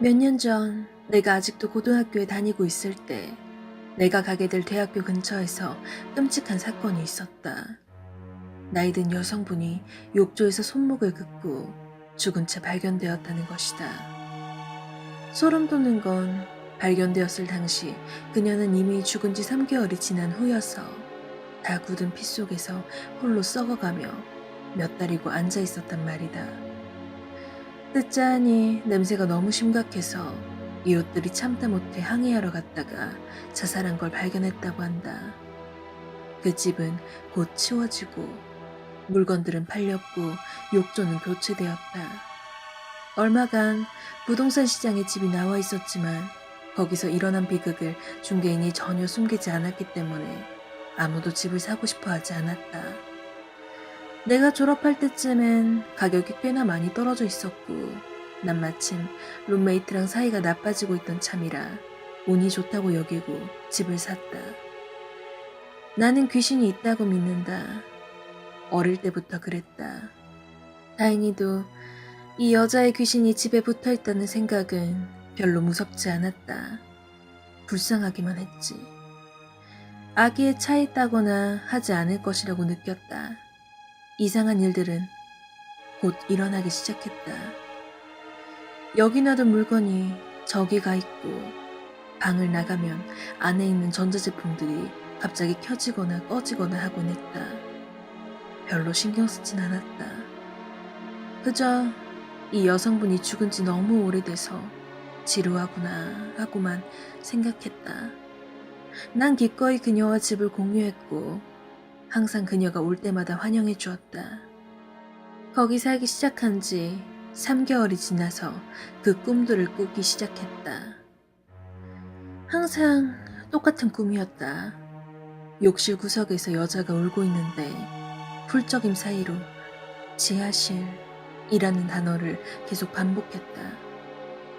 몇 년 전 내가 아직도 고등학교에 다니고 있을 때 내가 가게 될 대학교 근처에서 끔찍한 사건이 있었다. 나이든 여성분이 욕조에서 손목을 긋고 죽은 채 발견되었다는 것이다. 소름 돋는 건 발견되었을 당시 그녀는 이미 죽은 지 3개월이 지난 후여서 다 굳은 피 속에서 홀로 썩어가며 몇 달이고 앉아 있었단 말이다. 듣자하니 냄새가 너무 심각해서 이웃들이 참다 못해 항의하러 갔다가 자살한 걸 발견했다고 한다. 그 집은 곧 치워지고 물건들은 팔렸고 욕조는 교체되었다. 얼마간 부동산 시장에 집이 나와 있었지만 거기서 일어난 비극을 중개인이 전혀 숨기지 않았기 때문에 아무도 집을 사고 싶어 하지 않았다. 내가 졸업할 때쯤엔 가격이 꽤나 많이 떨어져 있었고 난 마침 룸메이트랑 사이가 나빠지고 있던 참이라 운이 좋다고 여기고 집을 샀다. 나는 귀신이 있다고 믿는다. 어릴 때부터 그랬다. 다행히도 이 여자의 귀신이 집에 붙어 있다는 생각은 별로 무섭지 않았다. 불쌍하기만 했지. 아기에 차 있다거나 하지 않을 것이라고 느꼈다. 이상한 일들은 곧 일어나기 시작했다. 여기 놔둔 물건이 저기 가 있고 방을 나가면 안에 있는 전자제품들이 갑자기 켜지거나 꺼지거나 하곤 했다. 별로 신경 쓰진 않았다. 그저 이 여성분이 죽은 지 너무 오래돼서 지루하구나 하고만 생각했다. 난 기꺼이 그녀와 집을 공유했고 항상 그녀가 올 때마다 환영해 주었다. 거기 살기 시작한 지 3개월이 지나서 그 꿈들을 꾸기 시작했다. 항상 똑같은 꿈이었다. 욕실 구석에서 여자가 울고 있는데 훌쩍임 사이로 지하실이라는 단어를 계속 반복했다.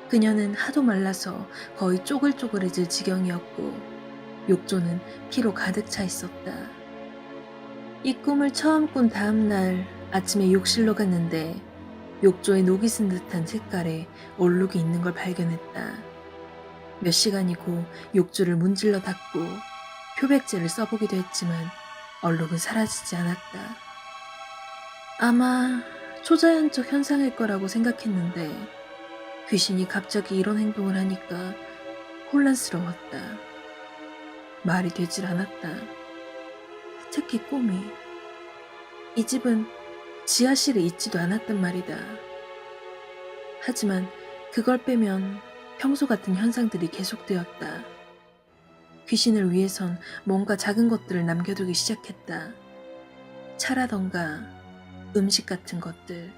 그녀는 하도 말라서 거의 쪼글쪼글해질 지경이었고 욕조는 피로 가득 차 있었다. 이 꿈을 처음 꾼 다음 날 아침에 욕실로 갔는데 욕조에 녹이 쓴 듯한 색깔의 얼룩이 있는 걸 발견했다. 몇 시간이 고 욕조를 문질러 닦고 표백제를 써보기도 했지만 얼룩은 사라지지 않았다. 아마 초자연적 현상일 거라고 생각했는데 귀신이 갑자기 이런 행동을 하니까 혼란스러웠다. 말이 되질 않았다. 특히 꿈이. 이 집은 지하실에 있지도 않았단 말이다. 하지만 그걸 빼면 평소 같은 현상들이 계속되었다. 귀신을 위해선 뭔가 작은 것들을 남겨두기 시작했다. 차라던가 음식 같은 것들.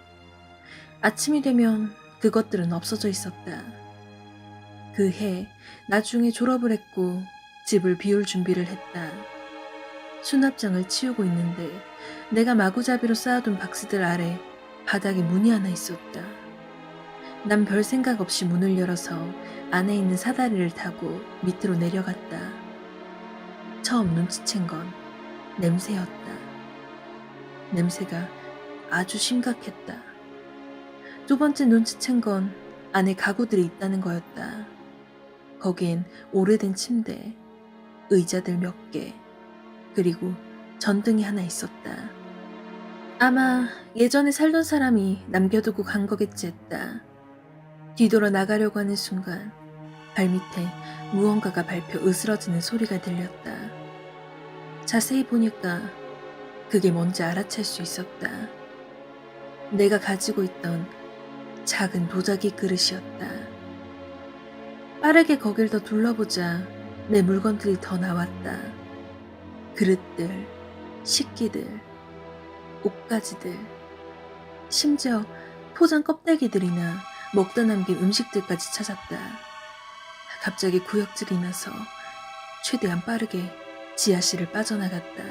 아침이 되면 그것들은 없어져 있었다. 그 해 나중에 졸업을 했고 집을 비울 준비를 했다. 수납장을 치우고 있는데 내가 마구잡이로 쌓아둔 박스들 아래 바닥에 문이 하나 있었다. 난 별 생각 없이 문을 열어서 안에 있는 사다리를 타고 밑으로 내려갔다. 처음 눈치챈 건 냄새였다. 냄새가 아주 심각했다. 두 번째 눈치챈 건 안에 가구들이 있다는 거였다. 거기엔 오래된 침대, 의자들 몇 개, 그리고 전등이 하나 있었다. 아마 예전에 살던 사람이 남겨두고 간 거겠지 했다. 뒤돌아 나가려고 하는 순간 발밑에 무언가가 밟혀 으스러지는 소리가 들렸다. 자세히 보니까 그게 뭔지 알아챌 수 있었다. 내가 가지고 있던 작은 도자기 그릇이었다. 빠르게 거길 더 둘러보자 내 물건들이 더 나왔다. 그릇들, 식기들, 옷가지들, 심지어 포장 껍데기들이나 먹다 남긴 음식들까지 찾았다. 갑자기 구역질이 나서 최대한 빠르게 지하실을 빠져나갔다.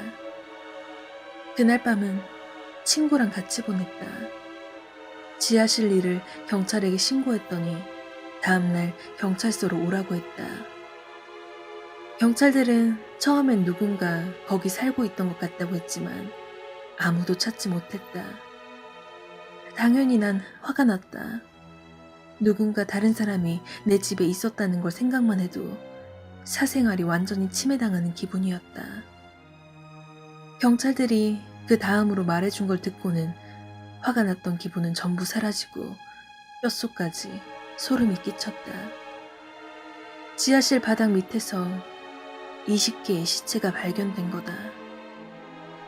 그날 밤은 친구랑 같이 보냈다. 지하실 일을 경찰에게 신고했더니 다음날 경찰서로 오라고 했다. 경찰들은 처음엔 누군가 거기 살고 있던 것 같다고 했지만 아무도 찾지 못했다. 당연히 난 화가 났다. 누군가 다른 사람이 내 집에 있었다는 걸 생각만 해도 사생활이 완전히 침해당하는 기분이었다. 경찰들이 그 다음으로 말해준 걸 듣고는 화가 났던 기분은 전부 사라지고 뼛속까지 소름이 끼쳤다. 지하실 바닥 밑에서 20개의 시체가 발견된 거다.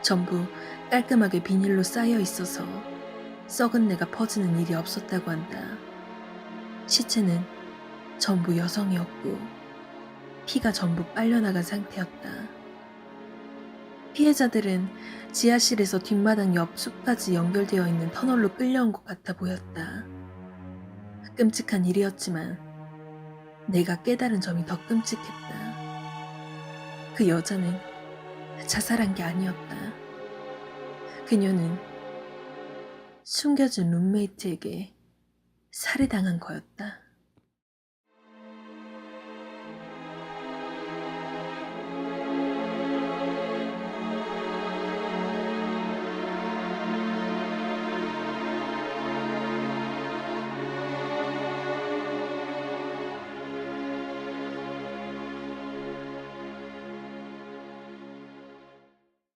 전부 깔끔하게 비닐로 쌓여 있어서 썩은 내가 퍼지는 일이 없었다고 한다. 시체는 전부 여성이었고 피가 전부 빨려나간 상태였다. 피해자들은 지하실에서 뒷마당 옆 숲까지 연결되어 있는 터널로 끌려온 것 같아 보였다. 끔찍한 일이었지만 내가 깨달은 점이 더 끔찍했다. 그 여자는 자살한 게 아니었다. 그녀는 숨겨진 룸메이트에게 살해당한 거였다.